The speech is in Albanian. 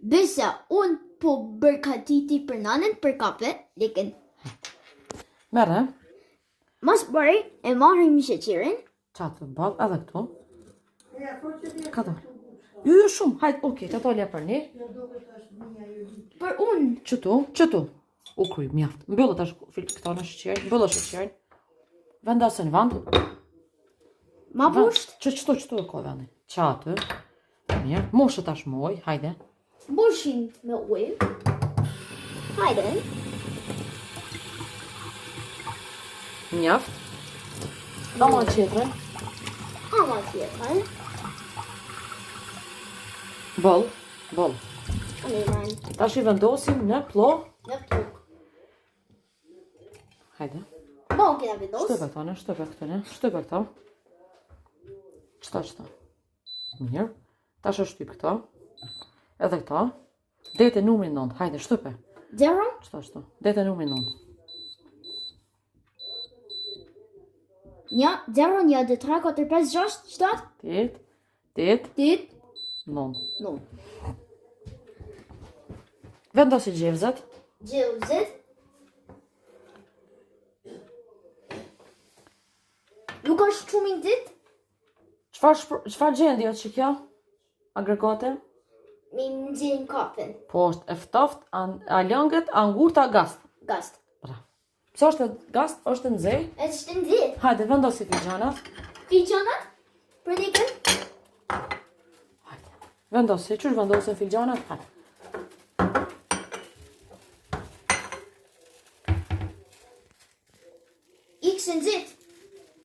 Besa, unë po bërkatiti për nanën për kafe, lekin Merë, mas bëri e marrim sheqerin. qatë bal, edhe këtu. Këto. Shumë, hajtë, okej, të tolja për një. Për unë. Qëtu. U kry, mjaft. Mbyllë tash këto në sheqerin, mbyllë sheqerin. Vendasë në vend. Ma pusht. Qëtu e ko vendin. Qatë. Mirë, moshë tash moj, hajde. Bushin me ujë. Hajde. Mjaft. Ama qetrën. Ama tjetër. Boll. Amen. Tash I vendosim në plo. Në pluk. Hajde. Bo, kena vendos. Shtype këto. Qëta. Mirë. Tash është shtyp këto. Edhe këto. Dete numri 9. Hajde, shtype. 0. Qëta. Dete numri 9. 1, 0, 1, 2, 3, 4, 5, 6, 7. 8. 9. No. Vendosi gjevzat. Gjevzet. Nuk është shumë I dit. Çfarë gjendi që kjo? Agregate? Mi më gjenë kafen. Po është e ftoft, a lëngët, a ngurtë, a gast. Gast. Bra. Pse është gast, është nxehtë? Është në dit. Hajde, vendosi filxhanat. Filxhanat? Për dikën? Hajde. Vendosi, çu vendosin filxhanat? Hajde.